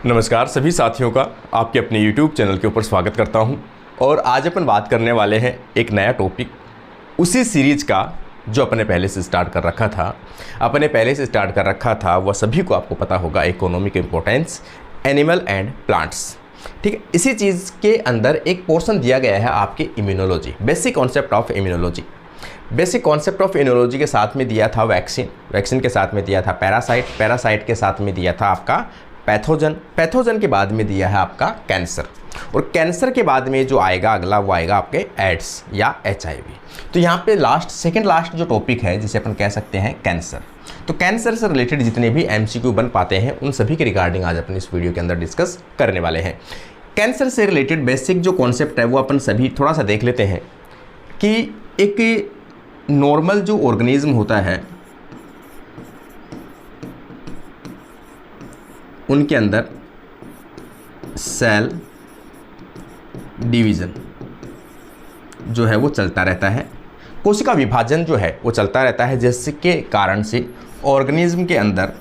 नमस्कार सभी साथियों का आपके अपने YouTube चैनल के ऊपर स्वागत करता हूं। और आज अपन बात करने वाले हैं एक नया टॉपिक, उसी सीरीज का जो अपने पहले से स्टार्ट कर रखा था। वह सभी को आपको पता होगा, economic importance animal and plants. ठीक है, इसी चीज़ के अंदर एक पोर्शन दिया गया है आपके immunology, basic concept of immunology. Basic concept of immunology के साथ में दिया था वैक्सीन के साथ में दिया था पैरासाइट के साथ में दिया था आपका पैथोजन के बाद में दिया है आपका कैंसर, और कैंसर के बाद में जो आएगा अगला वो आएगा आपके एड्स या HIV। तो यहाँ पे सेकंड लास्ट जो टॉपिक है जिसे अपन कह सकते हैं कैंसर। तो कैंसर से रिलेटेड जितने भी MCQ बन पाते हैं उन सभी के रिगार्डिंग आज अपन इस वीडियो के अंदर डिस्कस करने वाले हैं। कैंसर से रिलेटेड बेसिक जो कॉन्सेप्ट है वो अपन सभी थोड़ा सा देख लेते हैं कि एक नॉर्मल जो ऑर्गेनिज्म होता है उनके अंदर सेल डिवीज़न जो है वो चलता रहता है, कोशिका विभाजन जो है वो चलता रहता है, जिसके कारण से ऑर्गेनिज्म के अंदर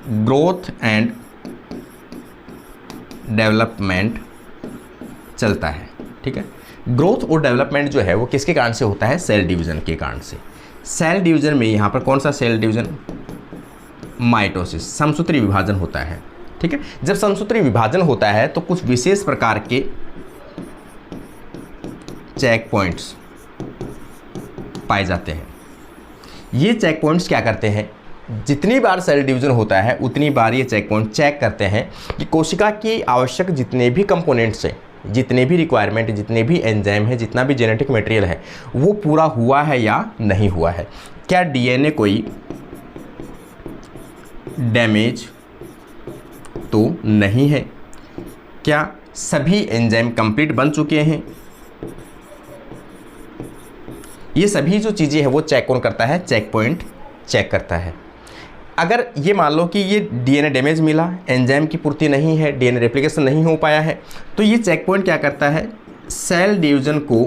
ग्रोथ एंड डेवलपमेंट चलता है। ठीक है, ग्रोथ और डेवलपमेंट जो है वो किसके कारण से होता है? सेल डिवीज़न के कारण से। सेल डिवीज़न में यहाँ पर कौन सा सेल डिवीज़न? माइटोसिस, समसूत्री विभाजन होता है। ठीक है, जब समसूत्री विभाजन होता है तो कुछ विशेष प्रकार के चेक पॉइंट्स पाए जाते हैं। ये चेक पॉइंट्स क्या करते हैं? जितनी बार सेल डिवीजन होता है उतनी बार ये चेक पॉइंट चेक करते हैं कि कोशिका की आवश्यक जितने भी कंपोनेंट्स हैं, जितने भी रिक्वायरमेंट, जितने भी एंजाइम है, जितना भी जेनेटिक मटेरियल है वो पूरा हुआ है या नहीं हुआ है। क्या DNA कोई डैमेज तो नहीं है? क्या सभी एंजाइम कंप्लीट बन चुके हैं? ये सभी जो चीज़ें हैं वो चेक कौन करता है? चेक पॉइंट चेक करता है। अगर ये मान लो कि ये DNA डैमेज मिला, एंजाइम की पूर्ति नहीं है, DNA रेप्लिकेशन नहीं हो पाया है, तो ये चेक पॉइंट क्या करता है? सेल डिवीजन को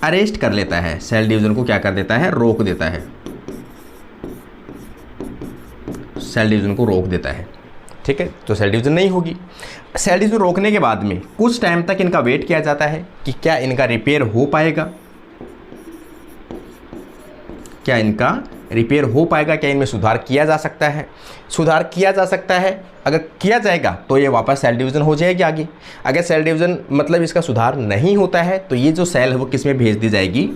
अरेस्ट कर लेता है। सेल डिवीजन को क्या कर देता है? रोक देता है। सेल डिवीजन को रोक देता है। ठीक है, तो सेल डिवीजन नहीं होगी। सेल डिवीजन रोकने के बाद में कुछ टाइम तक इनका वेट किया जाता है कि क्या इनका रिपेयर हो पाएगा, क्या इनमें सुधार किया जा सकता है। सुधार किया जा सकता है, अगर किया जाएगा तो ये वापस सेल डिवीजन हो जाएगी आगे। अगर सेल डिवीजन मतलब इसका सुधार नहीं होता है तो ये जो सेल है वो किस में भेज दी जाएगी?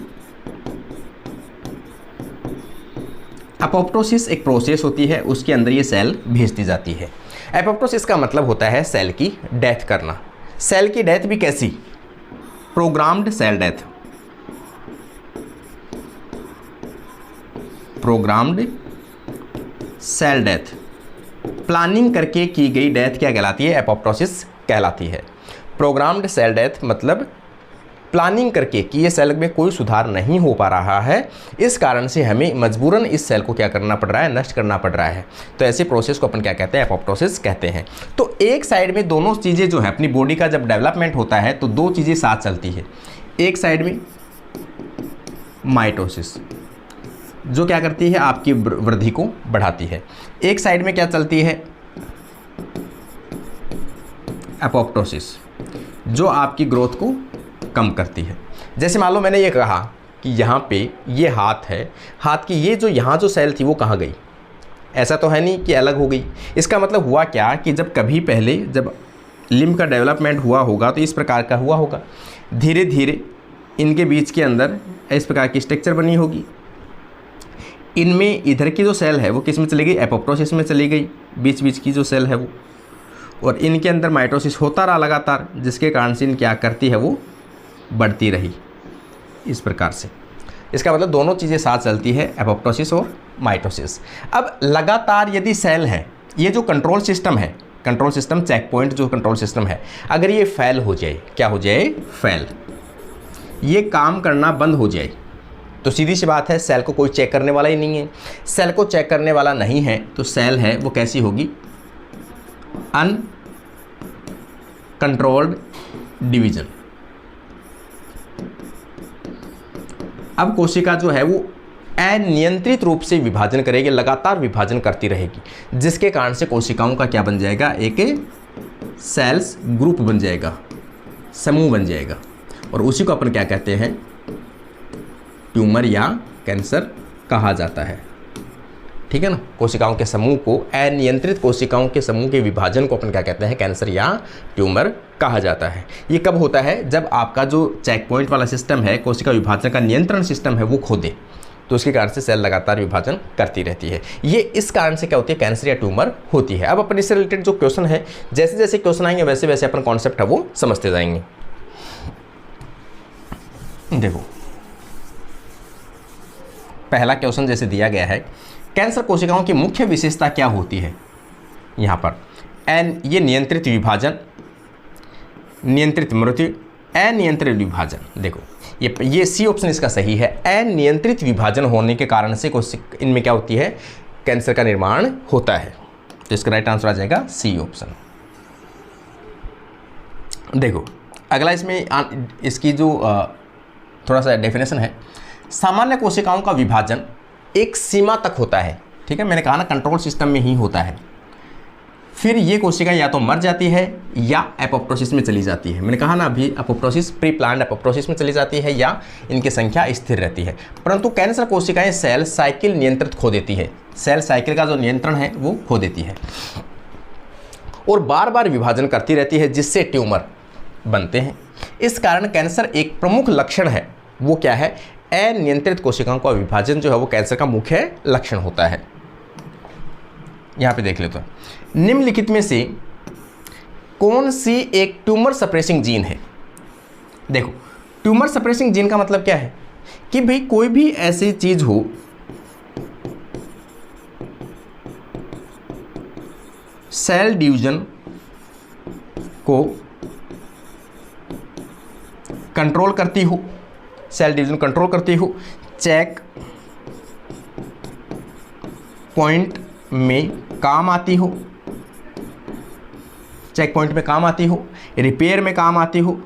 एपोप्टोसिस एक प्रोसेस होती है, उसके अंदर ये सेल भेज दी जाती है। एपोप्टोसिस का मतलब होता है सेल की डेथ करना। सेल की डेथ भी कैसी? Programmed cell death. Programmed cell death, planning करके की गई डेथ क्या कहलाती है? एपोप्टोसिस कहलाती है। प्रोग्राम्ड सेल डेथ मतलब प्लानिंग करके कि ये सेल में कोई सुधार नहीं हो पा रहा है, इस कारण से हमें मजबूरन इस सेल को क्या करना पड़ रहा है? नष्ट करना पड़ रहा है। तो ऐसे प्रोसेस को अपन क्या कहते हैं? एपोप्टोसिस कहते हैं। तो एक साइड में दोनों चीज़ें जो है अपनी बॉडी का जब डेवलपमेंट होता है तो दो चीज़ें साथ चलती है। एक साइड में माइटोसिस जो क्या करती है? आपकी वृद्धि को बढ़ाती है। एक साइड में क्या चलती है? एपोप्टोसिस जो आपकी ग्रोथ को कम करती है। जैसे मान लो मैंने ये कहा कि यहाँ पे ये हाथ है, हाथ की ये जो यहाँ जो सेल थी वो कहाँ गई? ऐसा तो है नहीं कि अलग हो गई। इसका मतलब हुआ क्या कि जब कभी पहले जब लिम्ब का डेवलपमेंट हुआ होगा तो इस प्रकार का हुआ होगा, धीरे धीरे इनके बीच के अंदर इस प्रकार की स्ट्रक्चर बनी होगी। इनमें इधर की जो सेल है वो किस में चली गई? एपोप्टोसिस में चली गई, बीच बीच की जो सेल है वो, और इनके अंदर माइटोसिस होता रहा लगातार, जिसके कारण से इन क्या करती है? वो बढ़ती रही इस प्रकार से। इसका मतलब दोनों चीज़ें साथ चलती है, एपोप्टोसिस और माइटोसिस। अब लगातार यदि सेल है, ये जो कंट्रोल सिस्टम है, कंट्रोल सिस्टम चेक पॉइंट जो कंट्रोल सिस्टम है, अगर ये फेल हो जाए, क्या हो जाए? फेल, ये काम करना बंद हो जाए, तो सीधी सी बात है सेल को कोई चेक करने वाला ही नहीं है। सेल को चेक करने वाला नहीं है तो सेल है वो कैसी होगी? Uncontrolled division. अब कोशिका जो है वो अनियंत्रित रूप से विभाजन करेगी, लगातार विभाजन करती रहेगी, जिसके कारण से कोशिकाओं का क्या बन जाएगा, एक सेल्स ग्रुप बन जाएगा, समूह बन जाएगा, और उसी को अपन क्या कहते हैं, ट्यूमर या कैंसर कहा जाता है। ठीक है ना, कोशिकाओं के समूह को, अनियंत्रित कोशिकाओं के समूह के विभाजन को अपन क्या कहते हैं, कैंसर या ट्यूमर कहा जाता है। ये कब होता है, जब आपका जो चेक पॉइंट वाला सिस्टम है, कोशिका विभाजन का नियंत्रण सिस्टम है, वो खो दे, तो उसके कारण से सेल लगातार विभाजन करती रहती है। ये इस कारण से क्या होती है, कैंसर या ट्यूमर होती है। अब अपन इससे रिलेटेड जो क्वेश्चन है, जैसे जैसे क्वेश्चन आएंगे वैसे वैसे अपन कॉन्सेप्ट है वो समझते जाएंगे। देखो पहला क्वेश्चन जैसे दिया गया है, कैंसर कोशिकाओं की मुख्य विशेषता क्या होती है, यहाँ पर ये नियंत्रित विभाजन, नियंत्रित मृत्यु, अनियंत्रित विभाजन। देखो ये सी ऑप्शन इसका सही है। अनियंत्रित विभाजन होने के कारण से इनमें क्या होती है, कैंसर का निर्माण होता है। तो इसका राइट आंसर आ जाएगा सी ऑप्शन। देखो अगला इसमें इसकी जो थोड़ा सा डेफिनेशन है, सामान्य कोशिकाओं का विभाजन एक सीमा तक होता है। ठीक है, मैंने कहा ना कंट्रोल सिस्टम में ही होता है। फिर ये कोशिका या तो मर जाती है या एपोप्टोसिस में चली जाती है। मैंने कहा ना अभी एपोप्टोसिस, प्री प्लान्ड एपोप्टोसिस में चली जाती है या इनकी संख्या स्थिर रहती है। परंतु कैंसर कोशिकाएं सेल साइकिल नियंत्रित खो देती है, सेल साइकिल का जो नियंत्रण है वो खो देती है और बार बार विभाजन करती रहती है, जिससे ट्यूमर बनते हैं। इस कारण कैंसर एक प्रमुख लक्षण है, वो क्या है, अनियंत्रित कोशिकाओं का विभाजन जो है वो कैंसर का मुख्य लक्षण होता है। यहाँ पे देख लेते हैं, निम्नलिखित में से कौन सी एक ट्यूमर सप्रेसिंग जीन है। देखो ट्यूमर सप्रेसिंग जीन का मतलब क्या है कि भाई कोई भी ऐसी चीज हो सेल डिवीजन को कंट्रोल करती हो, सेल डिवीजन कंट्रोल करती हो, चेक पॉइंट में काम आती हो, चेक पॉइंट में काम आती हो, रिपेयर में काम आती हो,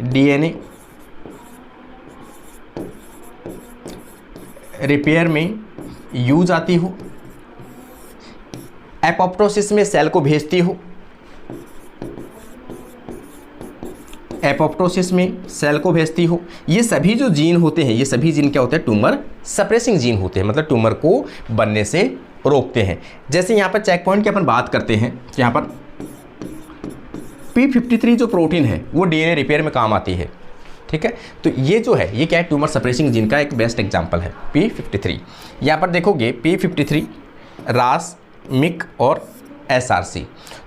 डीएनए रिपेयर में यूज आती हो, एपोप्टोसिस में सेल को भेजती हो, एपोप्टोसिस में सेल को भेजती हो। ये सभी जो जीन होते हैं, ये सभी जीन क्या होते हैं, ट्यूमर सप्रेसिंग जीन होते हैं, मतलब ट्यूमर को बनने से रोकते हैं। जैसे यहाँ पर चेक पॉइंट की अपन बात करते हैं, यहाँ पर P53 जो प्रोटीन है वो डीएनए रिपेयर में काम आती है। ठीक है, तो ये जो है ये क्या है, ट्यूमर सप्रेसिंग जीन का एक बेस्ट एग्जाम्पल है P53। यहाँ पर देखोगे P53, रास, मिक और SRC।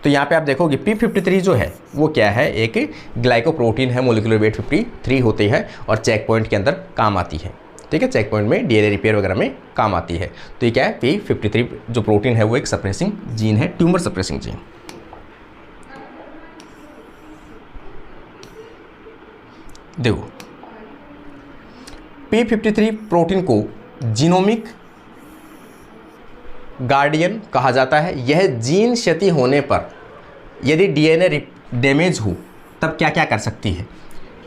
तो यहाँ पे आप देखोगे P53 जो है वो क्या है, एक ग्लाइकोप्रोटीन है, मोलिकुलर वेट 53 होती है और चेक पॉइंट के अंदर काम आती है। ठीक है, चेक पॉइंट में डीएनए रिपेयर वगैरह में काम आती है। तो ये क्या है, P53 जो प्रोटीन है वो एक सप्रेसिंग जीन है, ट्यूमर सप्रेसिंग जीन। देखो P53 प्रोटीन को जीनोमिक गार्डियन कहा जाता है। यह जीन क्षति होने पर यदि डीएनए डैमेज हो तब क्या क्या कर सकती है,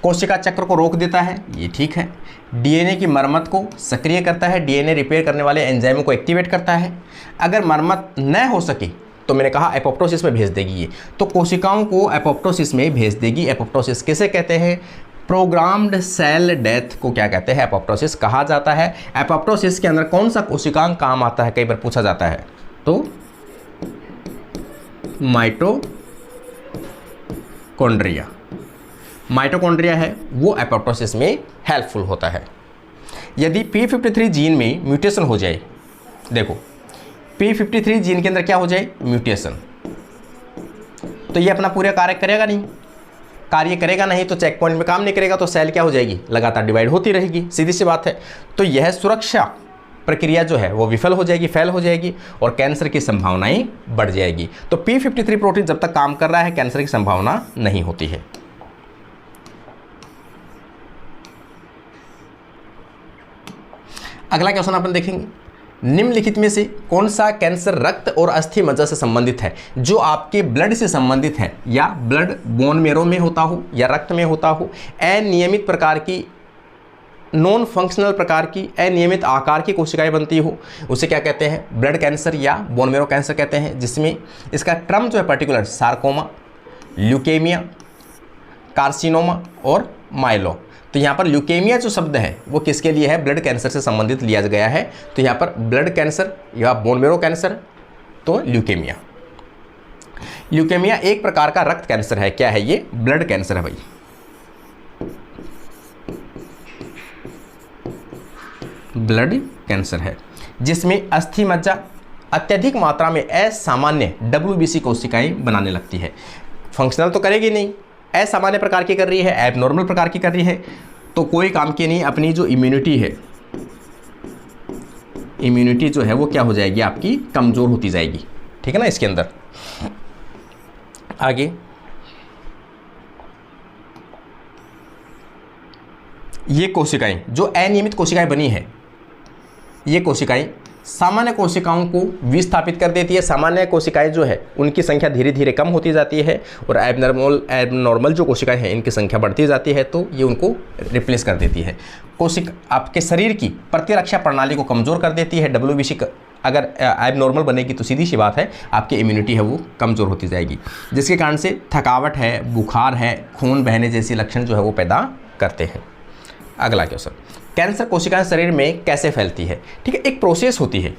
कोशिका चक्र को रोक देता है, ये ठीक है। डीएनए की मरम्मत को सक्रिय करता है, डीएनए रिपेयर करने वाले एंजाइमों को एक्टिवेट करता है। अगर मरम्मत न हो सके तो मैंने कहा एपोप्टोसिस में भेज देगी ये, तो कोशिकाओं को एपोप्टोसिस में भेज देगी। एपोप्टोसिस किसे कहते हैं, प्रोग्राम्ड सेल डेथ को क्या कहते हैं, एपोप्टोसिस कहा जाता है। एपोप्टोसिस के अंदर कौन सा कोशिकांग काम आता है, कई बार पूछा जाता है, तो माइटोकॉन्ड्रिया। माइटोकॉन्ड्रिया है वो एपोप्टोसिस में हेल्पफुल होता है। यदि P53 जीन में म्यूटेशन हो जाए, देखो P53 जीन के अंदर क्या हो जाए, म्यूटेशन, तो ये अपना पूरा कार्य करेगा नहीं, कार्य करेगा नहीं तो चेक पॉइंट में काम नहीं करेगा, तो सेल क्या हो जाएगी, लगातार डिवाइड होती रहेगी, सीधी सी बात है। तो यह सुरक्षा प्रक्रिया जो है वो विफल हो जाएगी, फेल हो जाएगी और कैंसर की संभावनाएं बढ़ जाएगी। तो P53 प्रोटीन जब तक काम कर रहा है कैंसर की संभावना नहीं होती है। अगला क्वेश्चन अपन देखेंगे, निम्नलिखित में से कौन सा कैंसर रक्त और अस्थि मज्जा से संबंधित है, जो आपके ब्लड से संबंधित है, या ब्लड बोन मेरो में होता हो या रक्त में होता हो, अनियमित प्रकार की नॉन फंक्शनल प्रकार की अनियमित आकार की कोशिकाएं बनती हो, उसे क्या कहते हैं, ब्लड कैंसर या बोन मेरो कैंसर कहते हैं, जिसमें इसका टर्म जो है पर्टिकुलर सार्कोमा, ल्यूकेमिया, कार्सिनोमा और माइलो। तो यहाँ पर ल्यूकेमिया जो शब्द है वो किसके लिए है, ब्लड कैंसर से संबंधित लिया गया है। तो यहाँ पर ब्लड कैंसर या बोन मेरो कैंसर, तो ल्यूकेमिया। ल्यूकेमिया एक प्रकार का रक्त कैंसर है। क्या है ये, ब्लड कैंसर है भाई। ब्लड कैंसर है जिसमें अस्थि मज्जा अत्यधिक मात्रा में असामान्य WBC कोशिकाएं बनाने लगती है। फंक्शनल तो करेगी नहीं, असामान्य प्रकार की कर रही है, एबनॉर्मल प्रकार की कर रही है, तो कोई काम की नहीं। अपनी जो इम्यूनिटी है, इम्यूनिटी जो है वो क्या हो जाएगी, आपकी कमज़ोर होती जाएगी। ठीक है ना। इसके अंदर आगे ये कोशिकाएं जो अनियमित कोशिकाएं बनी है, ये कोशिकाएं सामान्य कोशिकाओं को विस्थापित कर देती है। सामान्य कोशिकाएं जो है उनकी संख्या धीरे धीरे कम होती जाती है और एबनॉर्मल जो कोशिकाएं हैं इनकी संख्या बढ़ती जाती है, तो ये उनको रिप्लेस कर देती है। आपके शरीर की प्रतिरक्षा प्रणाली को कमज़ोर कर देती है। WBC अगर एबनॉर्मल बनेगी तो सीधी सी बात है आपकी इम्यूनिटी है वो कमज़ोर होती जाएगी, जिसके कारण से थकावट है, बुखार है, खून बहने जैसी लक्षण जो है वो पैदा करते हैं। अगला क्वेश्चन, कैंसर कोशिकाएं शरीर में कैसे फैलती है। ठीक है, एक प्रोसेस होती है।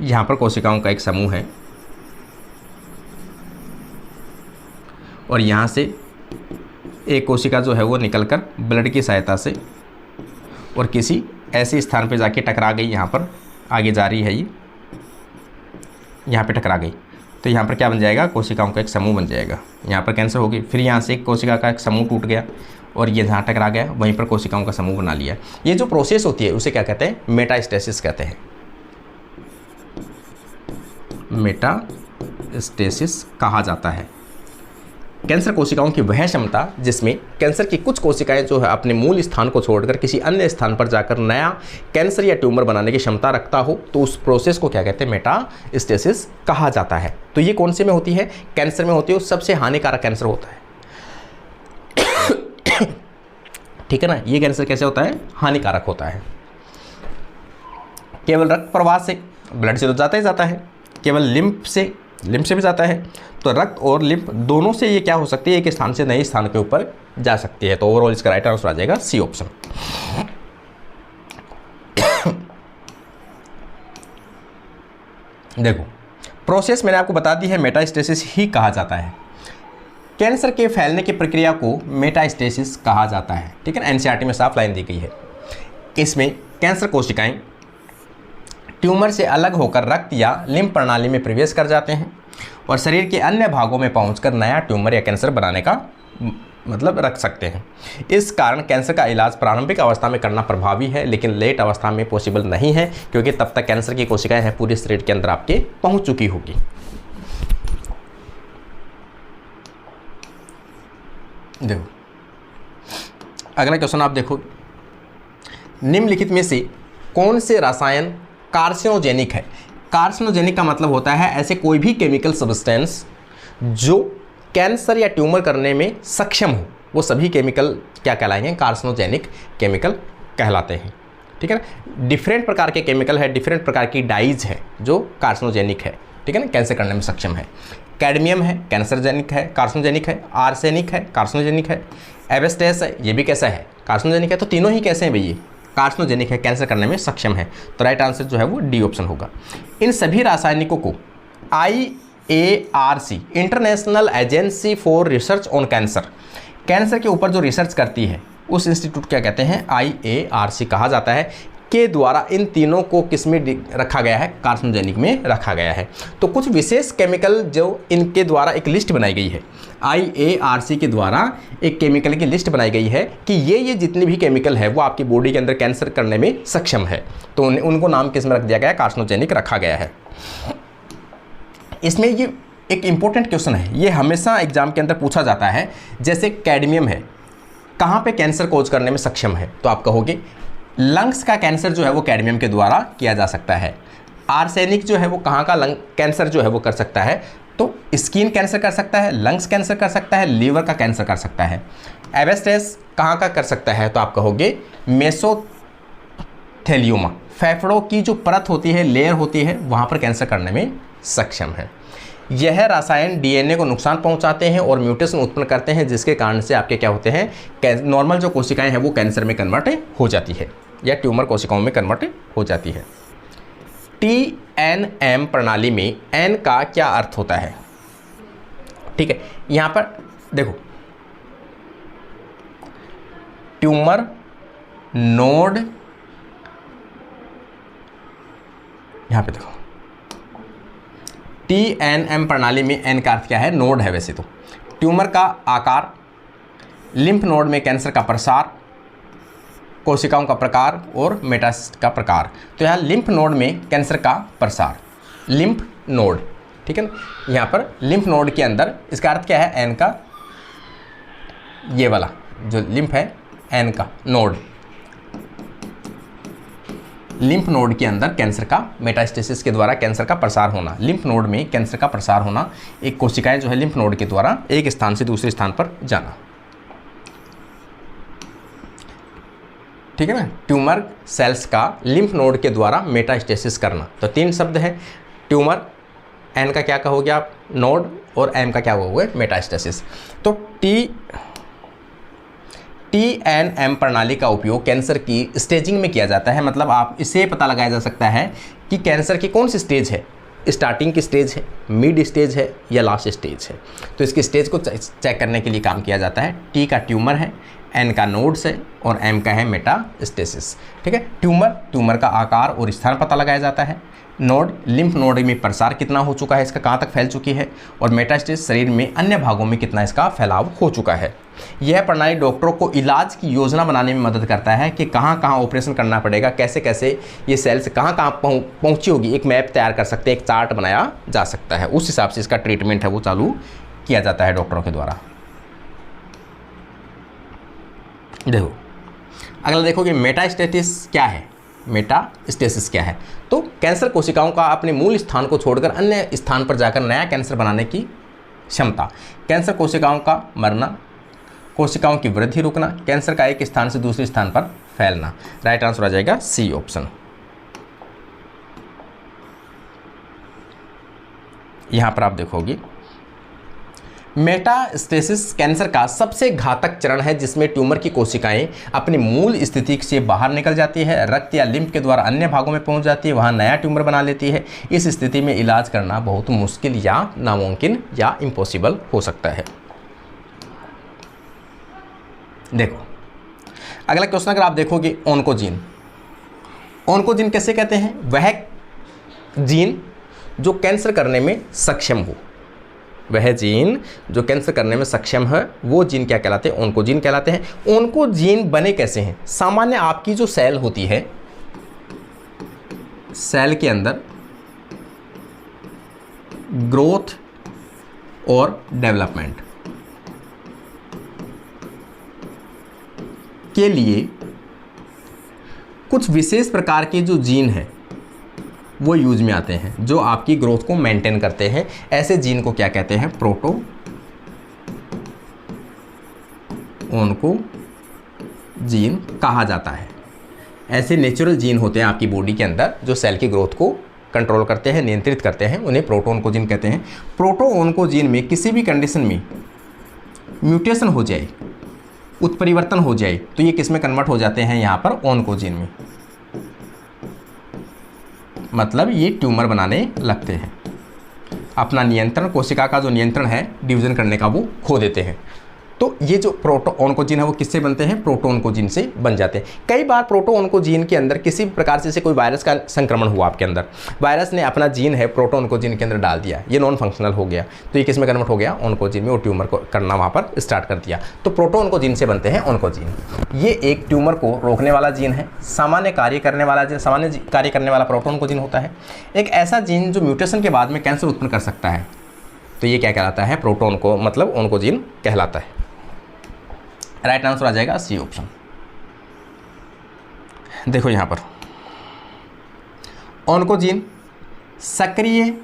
यहां पर कोशिकाओं का एक समूह है और यहां से एक कोशिका जो है वो निकलकर ब्लड की सहायता से और किसी ऐसे स्थान पे जाके टकरा गई। यहाँ पर आगे जा रही है, ये यहाँ पे टकरा गई तो यहाँ पर क्या बन जाएगा, कोशिकाओं का एक समूह बन जाएगा। यहाँ पर कैंसर होगी, फिर यहाँ से एक कोशिका का एक समूह टूट गया और ये जहाँ टकरा गया वहीं पर कोशिकाओं का समूह बना लिया। ये जो प्रोसेस होती है उसे क्या कहते हैं, मेटास्टेसिस कहते हैं। मेटास्टेसिस कहा जाता है। कैंसर कोशिकाओं की वह क्षमता जिसमें कैंसर की कुछ कोशिकाएं जो है अपने मूल स्थान को छोड़कर किसी अन्य स्थान पर जाकर नया कैंसर या ट्यूमर बनाने की क्षमता रखता हो, तो उस प्रोसेस को क्या कहते हैं, मेटास्टेसिस कहा जाता है। तो ये कौन से में होती है, कैंसर में होती है, सबसे हानिकारक कैंसर होता है। ठीक है ना। ये कैंसर कैसे होता है, हानिकारक होता है। केवल रक्त प्रवाह से, ब्लड से तो जाता ही जाता है, केवल लिम्फ से भी जाता है। तो रक्त और लिम्फ दोनों से ये क्या हो सकती है, एक स्थान से नए स्थान के ऊपर जा सकती है। तो ओवरऑल इसका राइट आंसर आ जाएगा सी ऑप्शन। देखो प्रोसेस मैंने आपको बता दी है, मेटास्टेसिस ही कहा जाता है। कैंसर के फैलने की प्रक्रिया को मेटास्टेसिस कहा जाता है। ठीक है ना, एनसीईआरटी में साफ लाइन दी गई है। इसमें कैंसर कोशिकाएं ट्यूमर से अलग होकर रक्त या लिम्फ प्रणाली में प्रवेश कर जाते हैं और शरीर के अन्य भागों में पहुंचकर नया ट्यूमर या कैंसर बनाने का मतलब रख सकते हैं। इस कारण कैंसर का इलाज प्रारंभिक अवस्था में करना प्रभावी है, लेकिन लेट अवस्था में पॉसिबल नहीं है, क्योंकि तब तक कैंसर की कोशिकाएं हैं पूरे शरीर के अंदर आपके पहुंच चुकी होगी। देखो अगला क्वेश्चन आप देखो, निम्नलिखित में से कौन से रसायन कार्सिनोजेनिक है। कार्सिनोजेनिक का मतलब होता है ऐसे कोई भी केमिकल सब्सटेंस जो कैंसर या ट्यूमर करने में सक्षम हो, वो सभी केमिकल क्या कहलाएंगे, कार्सिनोजेनिक केमिकल कहलाते हैं। ठीक है ना। डिफरेंट प्रकार के केमिकल है, डिफरेंट प्रकार की डाइज है जो कार्सिनोजेनिक है। ठीक है ना, कैंसर करने में सक्षम है। कैडमियम है, कैंसरजेनिक है, कार्सिनोजेनिक है। आर्सेनिक है, कार्सिनोजेनिक है। एवेस्टेस है, ये भी कैसा है, कार्सिनोजेनिक है। तो तीनों ही कैसे हैं भैया, कार्सिनोजेनिक है, कैंसर करने में सक्षम है। तो राइट आंसर जो है वो डी ऑप्शन होगा। इन सभी रासायनिकों को IARC international agency for research on cancer, cancer के ऊपर जो रिसर्च करती है उस इंस्टीट्यूट क्या कहते हैं, IARC कहा जाता है, के द्वारा इन तीनों को किस में रखा गया है, कार्सिनोजेनिक में रखा गया है। तो कुछ विशेष केमिकल जो इनके द्वारा एक लिस्ट बनाई गई है, IARC के द्वारा एक केमिकल की लिस्ट बनाई गई है कि ये जितने भी केमिकल है वो आपकी बॉडी के अंदर कैंसर करने में सक्षम है। तो उनको नाम किस में रख दिया गया, कार्सिनोजेनिक रखा गया है। इसमें ये एक इम्पोर्टेंट क्वेश्चन है, ये हमेशा एग्जाम के अंदर पूछा जाता है। जैसे कैडमियम है, कहाँ पे कैंसर कोज करने में सक्षम है, तो आप कहोगे लंग्स का कैंसर जो है वो कैडमियम के द्वारा किया जा सकता है। आर्सेनिक जो है वो कहाँ का लंग कैंसर जो है वो कर सकता है, तो स्किन कैंसर कर सकता है, लंग्स कैंसर कर सकता है, लीवर का कैंसर कर सकता है। एबेस्टेस कहाँ का कर सकता है, तो आप कहोगे मेसोथेलियोमा, फेफड़ों की जो परत होती है, लेयर होती है, वहाँ पर कैंसर करने में सक्षम है। यह रसायन डीएनए को नुकसान पहुंचाते हैं और म्यूटेशन उत्पन्न करते हैं, जिसके कारण से आपके क्या होते हैं, नॉर्मल जो कोशिकाएं हैं वो कैंसर में कन्वर्ट हो जाती है या ट्यूमर कोशिकाओं में कन्वर्ट हो जाती है। TNM प्रणाली में N का क्या अर्थ होता है? ठीक है, यहां पर देखो, ट्यूमर नोड, यहां पे देखो TNM प्रणाली में N का अर्थ क्या है, नोड है वैसे तो। ट्यूमर का आकार, लिम्फ नोड में कैंसर का प्रसार, कोशिकाओं का प्रकार और मेटास्टेसिस का प्रकार। तो यहाँ लिम्फ नोड में कैंसर का प्रसार, लिम्फ नोड, ठीक है ना। यहाँ पर लिम्फ नोड के अंदर इसका अर्थ क्या है, एन का, ये वाला जो लिम्फ है एन का नोड, लिम्फ नोड के अंदर कैंसर का मेटास्टेसिस के द्वारा कैंसर का प्रसार होना, लिम्फ नोड में कैंसर का प्रसार होना, एक कोशिकाएं जो है लिम्फ नोड के द्वारा एक स्थान से दूसरे स्थान पर जाना, ठीक है ना। ट्यूमर सेल्स का लिम्फ नोड के द्वारा मेटास्टेसिस करना। तो 3 शब्द हैं, ट्यूमर, एन का क्या कहोगे आप, नोड, और एम का क्या कहोगे, मेटास्टेसिस। तो TNM प्रणाली का उपयोग कैंसर की स्टेजिंग में किया जाता है। मतलब आप इससे पता लगाया जा सकता है कि कैंसर की कौन सी स्टेज है, स्टार्टिंग की स्टेज है, मिड स्टेज है या लास्ट स्टेज है। तो इसकी स्टेज को चेक करने के लिए काम किया जाता है। T का ट्यूमर है, N का नोड्स है और M का है मेटास्टेसिस, ठीक है। ट्यूमर का आकार और स्थान पता लगाया जाता है। नोड, लिम्फ नोड में प्रसार कितना हो चुका है, इसका कहाँ तक फैल चुकी है, और मेटास्टेसिस शरीर में अन्य भागों में कितना इसका फैलाव हो चुका है। यह प्रणाली डॉक्टरों को इलाज की योजना बनाने में मदद करता है कि कहाँ कहाँ ऑपरेशन करना पड़ेगा, कैसे कैसे ये सेल्स कहाँ कहाँ पहुँची होगी, एक मैप तैयार कर सकते हैं, एक चार्ट बनाया जा सकता है। उस हिसाब से इसका ट्रीटमेंट है वो चालू किया जाता है डॉक्टरों के द्वारा। देखो अगला देखोगे मेटास्टेसिस क्या है, मेटास्टेसिस क्या है। तो कैंसर कोशिकाओं का अपने मूल स्थान को छोड़कर अन्य स्थान पर जाकर नया कैंसर बनाने की क्षमता, कैंसर कोशिकाओं का मरना, कोशिकाओं की वृद्धि रुकना, कैंसर का एक स्थान से दूसरे स्थान पर फैलना। राइट आंसर आ जाएगा सी ऑप्शन। यहां पर आप देखोगे मेटास्टेसिस कैंसर का सबसे घातक चरण है, जिसमें ट्यूमर की कोशिकाएं अपनी मूल स्थिति से बाहर निकल जाती है, रक्त या लिम्फ के द्वारा अन्य भागों में पहुंच जाती है, वहां नया ट्यूमर बना लेती है। इस स्थिति में इलाज करना बहुत मुश्किल या नामुमकिन या इम्पॉसिबल हो सकता है। देखो अगला क्वेश्चन अगर आप देखोगे, ऑन्कोजीन। ऑन्कोजीन कैसे कहते हैं, वह जीन जो कैंसर करने में सक्षम हो, वह जीन जो कैंसर करने में सक्षम है वो जीन क्या कहलाते हैं, ऑन्कोजीन कहलाते हैं। ऑन्कोजीन बने कैसे हैं, सामान्य आपकी जो सेल होती है, सेल के अंदर ग्रोथ और डेवलपमेंट के लिए कुछ विशेष प्रकार के जो जीन हैं वो यूज में आते हैं, जो आपकी ग्रोथ को मेंटेन करते हैं। ऐसे जीन को क्या कहते हैं, प्रोटो ऑन्कोजीन कहा जाता है। ऐसे नेचुरल जीन होते हैं आपकी बॉडी के अंदर जो सेल की ग्रोथ को कंट्रोल करते हैं, नियंत्रित करते हैं, उन्हें प्रोटो ऑन्कोजीन कहते हैं। प्रोटो ऑन्कोजीन में किसी भी कंडीशन में म्यूटेशन हो जाए, उत्परिवर्तन हो जाए, तो ये किस में कन्वर्ट हो जाते हैं, यहाँ पर ऑन्कोजीन में। मतलब ये ट्यूमर बनाने लगते हैं, अपना नियंत्रण, कोशिका का जो नियंत्रण है डिवीजन करने का वो खो देते हैं। तो ये जो प्रोटो ऑन्कोजीन है वो किससे बनते हैं, प्रोटो ऑन्कोजीन से बन जाते हैं। कई बार प्रोटो ऑन्कोजीन के अंदर किसी भी प्रकार से कोई वायरस का संक्रमण हुआ आपके अंदर, वायरस ने अपना जीन है प्रोटो ऑन्कोजीन के अंदर डाल दिया, ये नॉन फंक्शनल हो गया, तो ये किस में कन्वर्ट हो गया, ऑन्कोजीन में, और ट्यूमर को करना वहाँ पर स्टार्ट कर दिया। तो प्रोटो ऑन्कोजीन से बनते हैं ऑन्कोजीन। ये एक ट्यूमर को रोकने वाला जीन है, सामान्य कार्य करने वाला जीन, सामान्य कार्य करने वाला प्रोटो ऑन्कोजीन होता है। एक ऐसा जीन जो म्यूटेशन के बाद में कैंसर उत्पन्न कर सकता है, तो ये क्या कहलाता है, प्रोटो ऑन्को मतलब ऑन्कोजीन कहलाता है। राइट आंसर आ जाएगा सी ऑप्शन। देखो यहां पर ऑन्कोजीन सक्रिय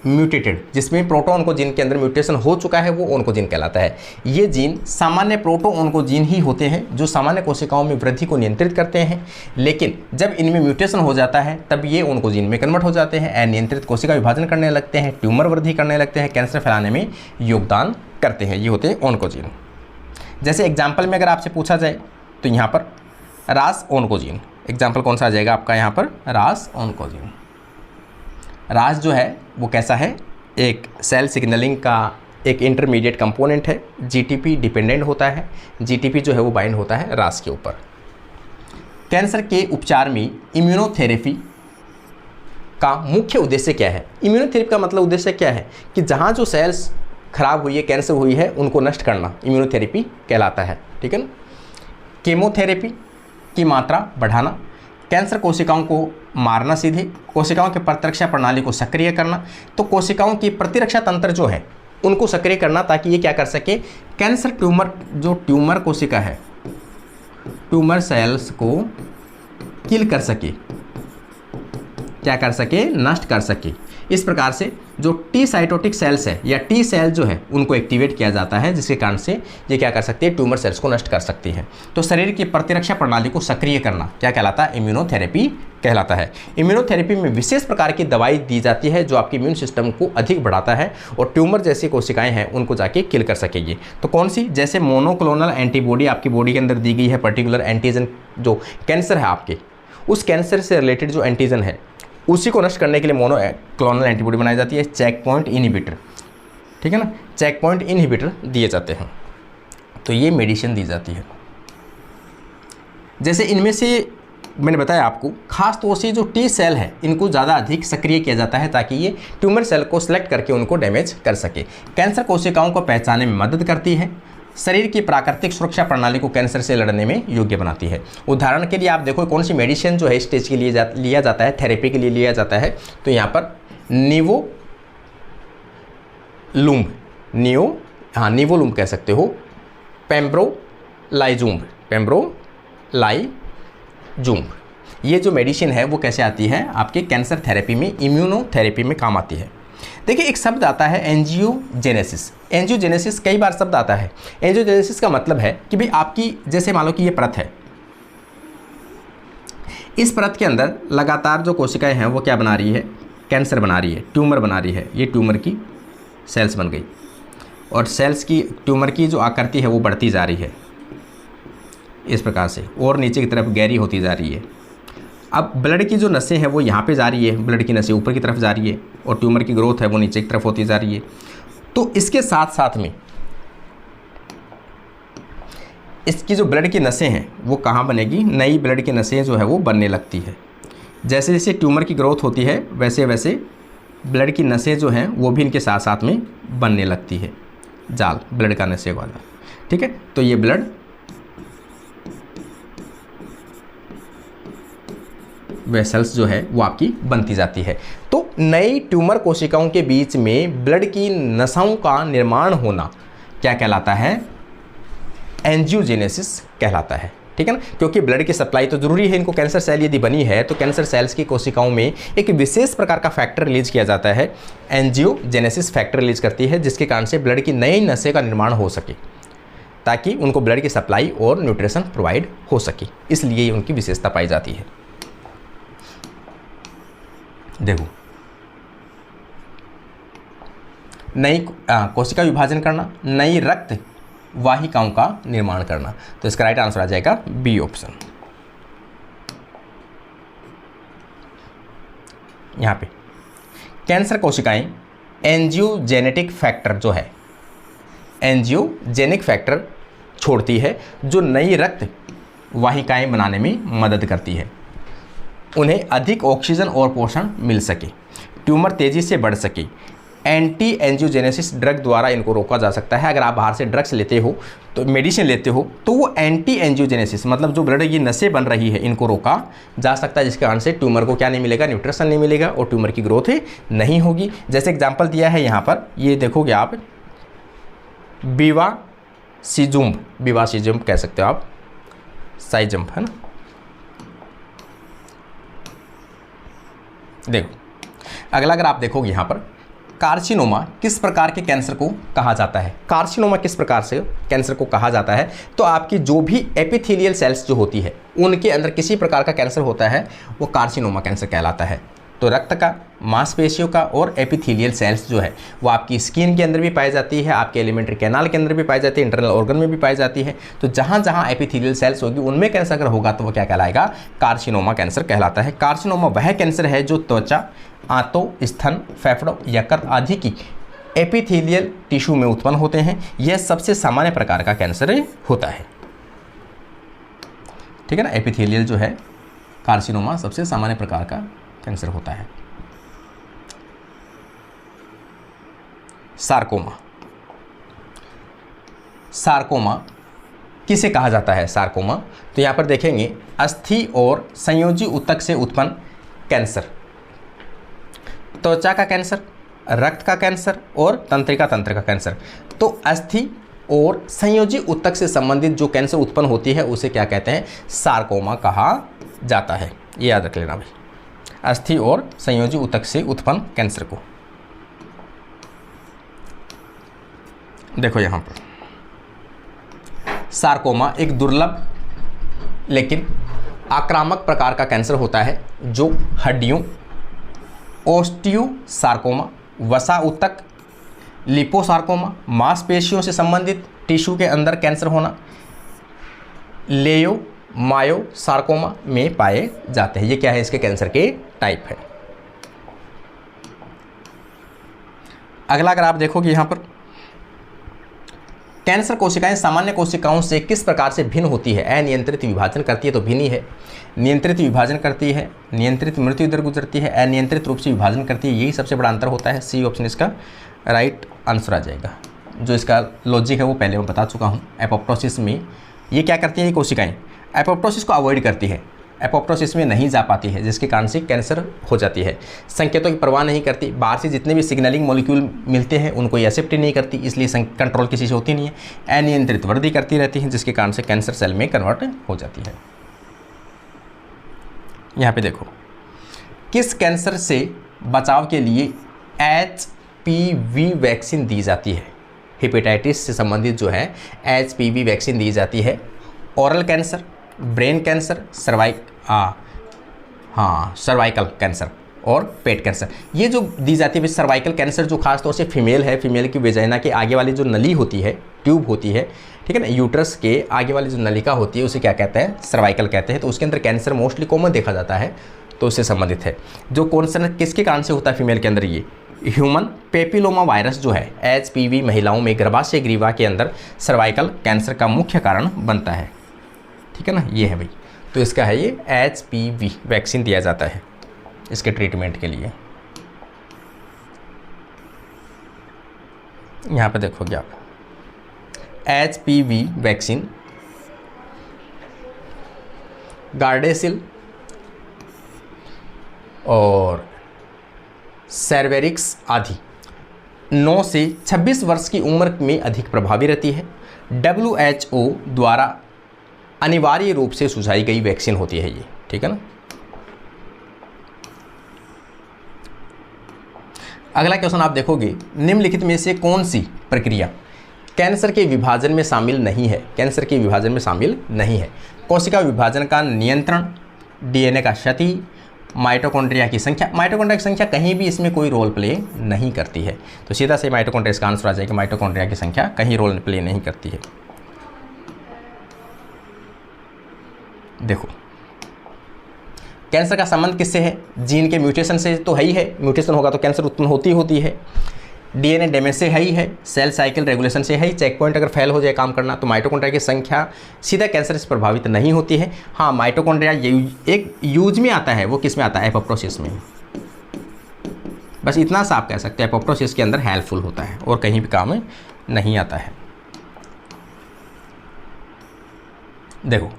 म्यूटेटेड, जिसमें प्रोटो ऑन्कोजीन के अंदर म्यूटेशन हो चुका है, वो ऑन्कोजीन कहलाता है। ये जीन सामान्य प्रोटो ऑन्कोजीन ही होते हैं जो सामान्य कोशिकाओं में वृद्धि को नियंत्रित करते हैं, लेकिन जब इनमें म्यूटेशन हो जाता है तब ये ऑन्कोजीन में कन्वर्ट हो जाते हैं, अनियंत्रित कोशिका विभाजन करने लगते हैं, ट्यूमर वृद्धि करने लगते हैं, कैंसर फैलाने में योगदान करते हैं। ये होते हैं ऑन्कोजीन। जैसे एग्जाम्पल में अगर आपसे पूछा जाए तो यहाँ पर रास ऑन्कोजीन, एग्जाम्पल कौन सा आ जाएगा आपका यहाँ पर, रास ऑन्कोजीन। रास जो है वो कैसा है, एक सेल सिग्नलिंग का एक इंटरमीडिएट कंपोनेंट है, जीटीपी डिपेंडेंट होता है, जीटीपी जो है वो बाइंड होता है रास के ऊपर। कैंसर के उपचार में इम्यूनोथेरेपी का मुख्य उद्देश्य क्या है? इम्यूनोथेरेपी का मतलब उद्देश्य क्या है कि जहाँ जो सेल्स खराब हुई है, कैंसर हुई है, उनको नष्ट करना इम्यूनोथेरेपी कहलाता है, ठीक है ना। केमोथेरेपी की मात्रा बढ़ाना, कैंसर कोशिकाओं को मारना, सीधे कोशिकाओं की प्रतिरक्षा प्रणाली को सक्रिय करना, तो कोशिकाओं की प्रतिरक्षा तंत्र जो है उनको सक्रिय करना ताकि ये क्या कर सके, कैंसर ट्यूमर, जो ट्यूमर कोशिका है, ट्यूमर सेल्स को किल कर सके, क्या कर सके, नष्ट कर सके। इस प्रकार से जो टी साइटोटिक सेल्स है या टी सेल जो है उनको एक्टिवेट किया जाता है, जिसके कारण से ये क्या कर सकती है, ट्यूमर सेल्स को नष्ट कर सकती है। तो शरीर की प्रतिरक्षा प्रणाली को सक्रिय करना क्या कहलाता है, इम्यूनोथेरेपी कहलाता है। इम्यूनोथेरेपी में विशेष प्रकार की दवाई दी जाती है जो आपके इम्यून सिस्टम को अधिक बढ़ाता है और ट्यूमर जैसी कोशिकाएं हैं उनको जाके किल कर सकेगी। तो कौन सी, जैसे मोनोक्लोनल एंटीबॉडी आपकी बॉडी के अंदर दी गई है, पर्टिकुलर एंटीजन जो कैंसर है आपके, उस कैंसर से रिलेटेड जो एंटीजन है उसी को नष्ट करने के लिए मोनोक्लोनल एंटीबॉडी बनाई जाती है, चेक पॉइंट इनहिबिटर, ठीक है ना, चेक पॉइंट इनहिबिटर दिए जाते हैं। तो ये मेडिसिन दी जाती है। जैसे इनमें से मैंने बताया आपको, खास तौर से जो टी सेल है इनको ज़्यादा अधिक सक्रिय किया जाता है ताकि ये ट्यूमर सेल को सिलेक्ट करके उनको डैमेज कर सके। कैंसर कोशिकाओं को पहचानने में मदद करती है, शरीर की प्राकृतिक सुरक्षा प्रणाली को कैंसर से लड़ने में योग्य बनाती है। उदाहरण के लिए आप देखो कौन सी मेडिसिन जो है स्टेज के लिए लिया जाता है, थेरेपी के लिए लिया जाता है, तो यहाँ पर निवोलुम्ब कह सकते हो, पेम्ब्रोलाइजूम्ब, ये जो मेडिसिन है वो कैसे आती है आपके कैंसर थेरेपी में, इम्यूनोथेरेपी में काम आती है। देखिए एक शब्द आता है एंजियोजेनेसिस। एंजियोजेनेसिस कई बार शब्द आता है। एंजियोजेनेसिस का मतलब है कि भाई आपकी, जैसे मान लो कि ये परत है, इस परत के अंदर लगातार जो कोशिकाएं हैं वो क्या बना रही है, कैंसर बना रही है, ट्यूमर बना रही है। ये ट्यूमर की सेल्स बन गई और सेल्स की, ट्यूमर की जो आकृति है वो बढ़ती जा रही है इस प्रकार से, और नीचे की तरफ गहरी होती जा रही है। अब ब्लड की जो नसें हैं वो यहाँ पे जा रही है, ब्लड की नसें ऊपर की तरफ जा रही है और ट्यूमर की ग्रोथ है वो नीचे की तरफ होती जा रही है। तो इसके साथ साथ में इसकी जो ब्लड की नसें हैं वो कहाँ बनेगी, नई ब्लड की नसें जो है वो बनने लगती है। जैसे जैसे ट्यूमर की ग्रोथ होती है वैसे वैसे ब्लड की नसें जो हैं वो भी इनके साथ साथ में बनने लगती है, जाल ब्लड का नसें वाला, ठीक है। तो ये ब्लड वेसल्स जो है वो आपकी बनती जाती है। तो नई ट्यूमर कोशिकाओं के बीच में ब्लड की नसों का निर्माण होना क्या कहलाता है, एंजियोजेनेसिस कहलाता है, ठीक है ना। क्योंकि ब्लड की सप्लाई तो जरूरी है इनको, कैंसर सेल यदि बनी है तो कैंसर सेल्स की कोशिकाओं में एक विशेष प्रकार का फैक्टर रिलीज किया जाता है, एंजियोजेनेसिस फैक्टर रिलीज करती है, जिसके कारण से ब्लड की नई नसें का निर्माण हो सके ताकि उनको ब्लड की सप्लाई और न्यूट्रिशन प्रोवाइड हो सके, इसलिए उनकी विशेषता पाई जाती है। देखो, नई कोशिका विभाजन करना, नई रक्त वाहिकाओं का निर्माण करना, तो इसका राइट आंसर आ जाएगा बी ऑप्शन। यहां पे कैंसर कोशिकाएं एंजियोजेनेटिक फैक्टर जो है, एंजियोजेनिक फैक्टर छोड़ती है जो नई रक्त वाहिकाएं बनाने में मदद करती है, उन्हें अधिक ऑक्सीजन और पोषण मिल सके, ट्यूमर तेजी से बढ़ सके। एंटी एंजियोजेनेसिस ड्रग द्वारा इनको रोका जा सकता है। अगर आप बाहर से ड्रग्स लेते हो, तो मेडिसिन लेते हो, तो वो एंटी एंजियोजेनेसिस मतलब जो ब्लड की नसें बन रही है इनको रोका जा सकता है, जिसके कारण से ट्यूमर को क्या नहीं मिलेगा, न्यूट्रिशन नहीं मिलेगा और ट्यूमर की ग्रोथ नहीं होगी। जैसे एग्जाम्पल दिया है यहाँ पर, ये देखोगे आप, बिवासिजुम्ब कह सकते हो आप, साइजम्प है ना। देखो अगला, अगर आप देखोगे यहाँ पर कार्सिनोमा किस प्रकार के कैंसर को कहा जाता है? कार्सिनोमा किस प्रकार से कैंसर को कहा जाता है? तो आपकी जो भी एपिथेलियल सेल्स जो होती है उनके अंदर किसी प्रकार का कैंसर होता है वो कार्सिनोमा कैंसर कहलाता है। तो रक्त का, मांसपेशियों का और एपिथेलियल सेल्स जो है वो आपकी स्किन के अंदर भी पाई जाती है, आपके एलिमेंट्री कैनाल के अंदर भी पाई जाती है, इंटरनल ऑर्गन में भी पाई जाती है। तो जहाँ जहाँ एपिथेलियल सेल्स होगी उनमें कैंसर अगर होगा तो वो क्या कहलाएगा? कार्सिनोमा कैंसर कहलाता है। कार्सिनोमा वह कैंसर है जो त्वचा, आंतों, स्तन, फेफड़ों, यकृत आदि की एपिथेलियल टिश्यू में उत्पन्न होते हैं। यह सबसे सामान्य प्रकार का कैंसर होता है। ठीक है ना, एपिथेलियल जो है कार्सिनोमा सबसे सामान्य प्रकार का कैंसर होता है। सार्कोमा, सार्कोमा किसे कहा जाता है? सार्कोमा तो यहाँ पर देखेंगे अस्थि और संयोजी ऊतक से उत्पन्न कैंसर, त्वचा का कैंसर, रक्त का कैंसर और तंत्रिका तंत्र का कैंसर। तो अस्थि और संयोजी ऊतक से संबंधित जो कैंसर उत्पन्न होती है उसे क्या कहते हैं? सार्कोमा कहा जाता है। ये याद रख लेना भाई, अस्थि और संयोजी ऊतक से उत्पन्न कैंसर को। देखो यहाँ पर सार्कोमा एक दुर्लभ लेकिन आक्रामक प्रकार का कैंसर होता है जो हड्डियों, ओस्टियोसार्कोमा, वसा ऊतक, लिपोसार्कोमा, मांसपेशियों से संबंधित टिश्यू के अंदर कैंसर होना, लेयोमायोसार्कोमा में पाए जाते हैं। ये क्या है? इसके कैंसर के टाइप है। अगला अगर आप देखोगे यहाँ पर कैंसर कोशिकाएं सामान्य कोशिकाओं से किस प्रकार से भिन्न होती है? अनियंत्रित विभाजन करती है तो भिन्न ही है। नियंत्रित विभाजन करती है, नियंत्रित मृत्यु दर गुजरती है, अनियंत्रित रूप से विभाजन करती है। यही सबसे बड़ा अंतर होता है। सी ऑप्शन इसका राइट आंसर आ जाएगा। जो इसका लॉजिक है वो पहले मैं बता चुका हूँ। एपोप्टोसिस में ये क्या करती है? ये कोशिकाएं एपोप्टोसिस को अवॉइड करती है, एपोप्टोसिस में नहीं जा पाती है, जिसके कारण से कैंसर हो जाती है। संकेतों की परवाह नहीं करती, बाहर से जितने भी सिग्नलिंग मॉलिक्यूल मिलते हैं उनको ये एक्सेप्ट नहीं करती, इसलिए कंट्रोल किसी से होती नहीं है। अनियंत्रित वृद्धि करती रहती है, जिसके कारण से कैंसर सेल में कन्वर्ट हो जाती है। यहाँ पे देखो, किस कैंसर से बचाव के लिए HPV वैक्सीन दी जाती है? हेपेटाइटिस से संबंधित जो है HPV वैक्सीन दी जाती है। Oral cancer, brain cancer, cervical cancer और पेट कैंसर, ये जो दी जाती है। सर्वाइकल कैंसर जो खासतौर से फीमेल है, फीमेल की वेजाइना के आगे वाली जो नली होती है, ट्यूब होती है, ठीक है ना, यूट्रस के आगे वाली जो नलिका होती है उसे क्या कहते हैं? सर्वाइकल कहते हैं। तो उसके अंदर कैंसर मोस्टली कॉमन देखा जाता है, तो उससे संबंधित है। जो कैंसर किसके कारण से होता है फीमेल के अंदर? ये ह्यूमन पेपिलोमा वायरस जो है HPV महिलाओं में गर्भाशय ग्रीवा के अंदर सर्वाइकल कैंसर का मुख्य कारण बनता है। ठीक है ना, ये है भाई। तो इसका है ये HPV वैक्सीन दिया जाता है इसके ट्रीटमेंट के लिए। यहाँ पे देखोगे आप HPV वैक्सीन गार्डेसिल और सेरवेरिक्स आदि 9 से 26 वर्ष की उम्र में अधिक प्रभावी रहती है। WHO द्वारा अनिवार्य रूप से सुझाई गई वैक्सीन होती है ये। ठीक है ना। अगला क्वेश्चन आप देखोगे, निम्नलिखित में से कौन सी प्रक्रिया कैंसर के विभाजन में शामिल नहीं है? कैंसर के विभाजन में शामिल नहीं है। कोशिका विभाजन का नियंत्रण, DNA का क्षति, माइटोकॉन्ड्रिया की संख्या। माइटोकॉन्ड्रिया की संख्या कहीं भी इसमें कोई रोल प्ले नहीं करती है, तो सीधा से माइटोकॉन्ड्रिया इसका आंसर आ जाएगा। माइटोकॉन्ड्रिया की संख्या कहीं रोल प्ले नहीं करती है। देखो, कैंसर का संबंध किससे है? जीन के म्यूटेशन से तो है ही है, म्यूटेशन होगा तो कैंसर उत्पन्न होती है। DNA डैमेज से है ही है, सेल साइकिल रेगुलेशन से है ही, चेक पॉइंट अगर फेल हो जाए काम करना तो माइटोकॉन्ड्रिया की संख्या सीधा कैंसर से प्रभावित नहीं होती है। हाँ, माइटोकॉन्ड्रिया एक यूज में आता है, वो किस में आता है? एपोप्टोसिस में। बस इतना सा आप कह सकते हैं, एपोप्टोसिस के अंदर हेल्पफुल होता है और कहीं भी काम में नहीं आता है। देखो,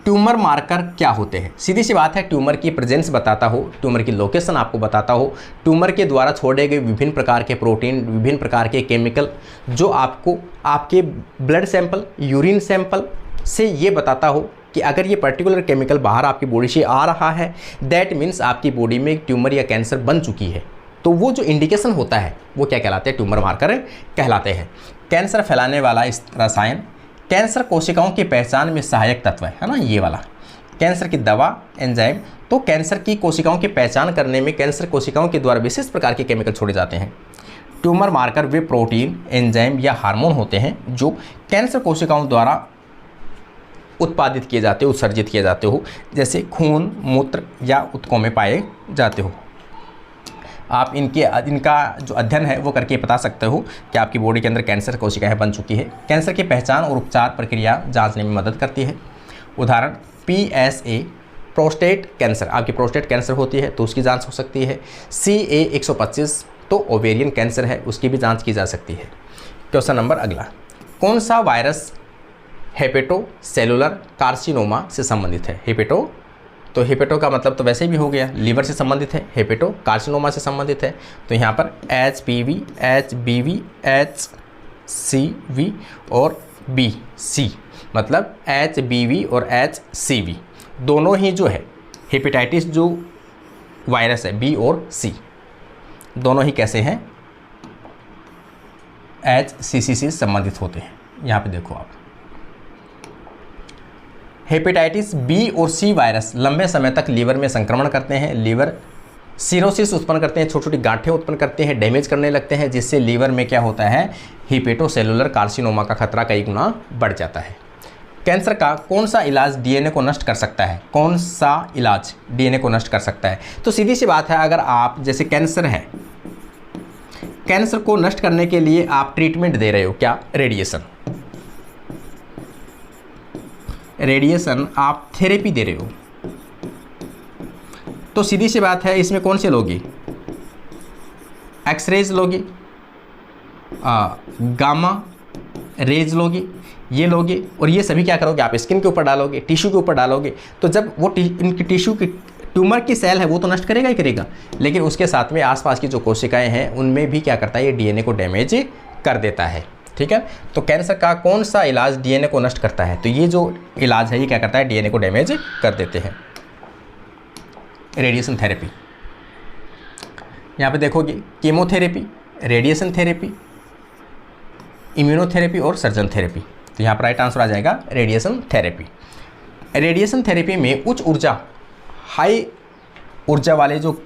ट्यूमर मार्कर क्या होते हैं? सीधी सी बात है, ट्यूमर की प्रेजेंस बताता हो, ट्यूमर की लोकेशन आपको बताता हो, ट्यूमर के द्वारा छोड़े गए विभिन्न प्रकार के प्रोटीन, विभिन्न प्रकार के केमिकल जो आपको आपके ब्लड सैंपल, यूरिन सैंपल से ये बताता हो कि अगर ये पर्टिकुलर केमिकल बाहर आपकी बॉडी से आ रहा है, दैट मीन्स आपकी बॉडी में एक ट्यूमर या कैंसर बन चुकी है। तो वो जो इंडिकेशन होता है वो क्या कहलाते हैं, ट्यूमर मार्कर कहलाते हैं। कैंसर फैलाने वाला इस रसायन कैंसर कोशिकाओं की पहचान में सहायक तत्व है ना, ये वाला कैंसर की दवा एंजाइम। तो कैंसर की कोशिकाओं की पहचान करने में कैंसर कोशिकाओं के द्वारा विशेष प्रकार के केमिकल छोड़े जाते हैं। ट्यूमर मार्कर वे प्रोटीन, एंजाइम या हार्मोन होते हैं जो कैंसर कोशिकाओं द्वारा उत्पादित किए जाते हो, उत्सर्जित किए जाते हो, जैसे खून, मूत्र या ऊतकों में पाए जाते हो। आप इनका जो अध्ययन है वो करके बता सकते हो कि आपकी बॉडी के अंदर कैंसर कोशिकाएं बन चुकी है। कैंसर की पहचान और उपचार प्रक्रिया जांचने में मदद करती है। उदाहरण PSA प्रोस्टेट कैंसर, आपकी प्रोस्टेट कैंसर होती है तो उसकी जांच हो सकती है। CA 125 तो ओवेरियन कैंसर है, उसकी भी जांच की जा सकती है। क्वेश्चन नंबर अगला, कौन सा वायरस हेपेटो सेलुलर कार्सिनोमा से संबंधित है? हेपेटो, तो हेपेटो का मतलब तो वैसे भी हो गया, लीवर से संबंधित है। हेपेटो कार्सिनोमा से संबंधित है तो यहाँ पर HPV, HBV, HCV और BC, मतलब HBV और HCV दोनों ही जो है हेपेटाइटिस जो वायरस है B और C दोनों ही कैसे हैं, HCC से संबंधित होते हैं। यहाँ पे देखो आप, हेपेटाइटिस बी और सी वायरस लंबे समय तक लीवर में संक्रमण करते हैं, लीवर सिरोसिस उत्पन्न करते हैं, छोटी छोटी गांठें उत्पन्न करते हैं, डैमेज करने लगते हैं, जिससे लीवर में क्या होता है, हेपेटोसेलुलर कार्सिनोमा का खतरा कई गुना बढ़ जाता है। कैंसर का कौन सा इलाज डीएनए को नष्ट कर सकता है? कौन सा इलाज डीएनए को नष्ट कर सकता है? तो सीधी सी बात है, अगर आप जैसे कैंसर है, कैंसर को नष्ट करने के लिए आप ट्रीटमेंट दे रहे हो, क्या? रेडिएशन, रेडिएशन आप थेरेपी दे रहे हो, तो सीधी सी बात है इसमें कौन से लोगी? एक्सरेज लोगी, गामा रेज लोगी, ये लोगे, और ये सभी क्या करोगे आप? स्किन के ऊपर डालोगे, टिश्यू के ऊपर डालोगे। तो जब वो इनकी टिश्यू की ट्यूमर की सेल है वो तो नष्ट करेगा ही करेगा, लेकिन उसके साथ में आसपास की जो कोशिकाएं हैं उनमें भी क्या करता है, ये डीएनए को डैमेज कर देता है। ठीक है, तो कैंसर का कौन सा इलाज डीएनए को नष्ट करता है? तो ये जो इलाज है ये क्या करता है, डीएनए को डैमेज कर देते हैं। रेडिएशन थेरेपी, यहाँ पे देखोगे कीमोथेरेपी, रेडिएशन थेरेपी, इम्यूनोथेरेपी और सर्जन थेरेपी। तो यहाँ पर राइट आंसर आ जाएगा रेडिएशन थेरेपी। रेडिएशन थेरेपी में उच्च ऊर्जा, हाई ऊर्जा वाले जो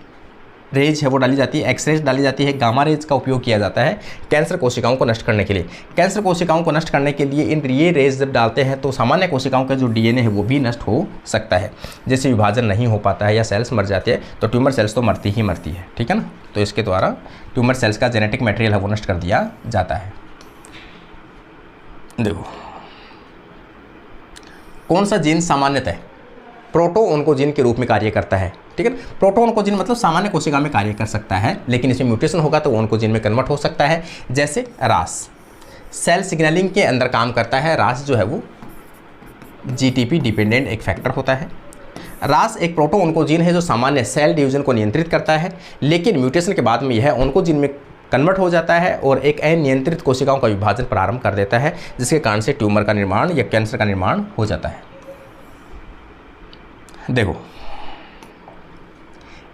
रेज है वो डाली जाती है, एक्सरेज डाली जाती है, गामा रेज का उपयोग किया जाता है कैंसर कोशिकाओं को नष्ट करने के लिए। कैंसर कोशिकाओं को नष्ट करने के लिए ये रेज जब डालते हैं तो सामान्य कोशिकाओं का जो डीएनए है वो भी नष्ट हो सकता है, जैसे विभाजन नहीं हो पाता है या सेल्स मर जाते हैं, तो ट्यूमर सेल्स तो मरती ही मरती है। ठीक है ना, तो इसके द्वारा ट्यूमर सेल्स का जेनेटिक मटेरियल है वो नष्ट कर दिया जाता है। देखो, कौन सा जीन सामान्यतः प्रोटो ऑन्कोजीन के रूप में कार्य करता है? ठीक है, प्रोटो ऑन्कोजीन मतलब सामान्य कोशिका में कार्य कर सकता है, लेकिन इसमें म्यूटेशन होगा तो ऑन्कोजीन में कन्वर्ट हो सकता है। जैसे रास सेल सिग्नलिंग के अंदर काम करता है, रास जो है वो जीटीपी डिपेंडेंट एक फैक्टर होता है। रास एक प्रोटो ऑन्कोजीन है जो सामान्य सेल डिवीजन को नियंत्रित करता है, लेकिन म्यूटेशन के बाद में यह ऑन्कोजीन में कन्वर्ट हो जाता है और एक अनियंत्रित कोशिकाओं का विभाजन प्रारंभ कर देता है, जिसके कारण से ट्यूमर का निर्माण या कैंसर का निर्माण हो जाता है। देखो,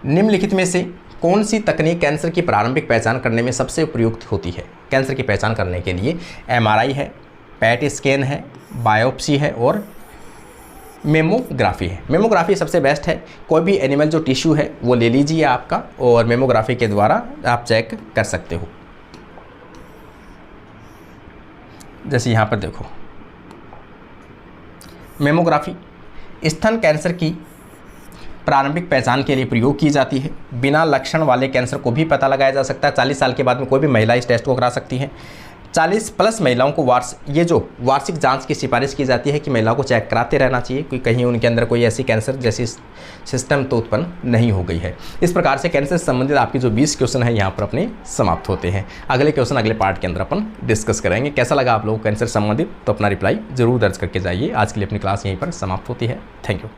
निम्नलिखित में से कौन सी तकनीक कैंसर की प्रारंभिक पहचान करने में सबसे उपयुक्त होती है? कैंसर की पहचान करने के लिए एमआरआई है, पैट स्कैन है, बायोप्सी है और मेमोग्राफी है। मेमोग्राफी सबसे बेस्ट है। कोई भी एनिमल जो टिश्यू है वो ले लीजिए आपका, और मेमोग्राफी के द्वारा आप चेक कर सकते हो। जैसे यहाँ पर देखो, मेमोग्राफी स्तन कैंसर की प्रारंभिक पहचान के लिए प्रयोग की जाती है। बिना लक्षण वाले कैंसर को भी पता लगाया जा सकता है। 40 साल के बाद में कोई भी महिला इस टेस्ट को करा सकती है। 40+ महिलाओं को वार्षिक जांच की सिफारिश की जाती है कि महिलाओं को चेक कराते रहना चाहिए कि कहीं उनके अंदर कोई ऐसी कैंसर जैसी सिस्टम तो उत्पन्न नहीं हो गई है। इस प्रकार से कैंसर से संबंधित आपके जो 20 क्वेश्चन है यहाँ पर अपने समाप्त होते हैं। अगले क्वेश्चन अगले पार्ट के अंदर अपन डिस्कस करेंगे। कैसा लगा आप लोगों को कैंसर से संबंधित, तो अपना रिप्लाई जरूर दर्ज करके जाइए। आज के लिए अपनी क्लास यहीं पर समाप्त होती है। Thank you.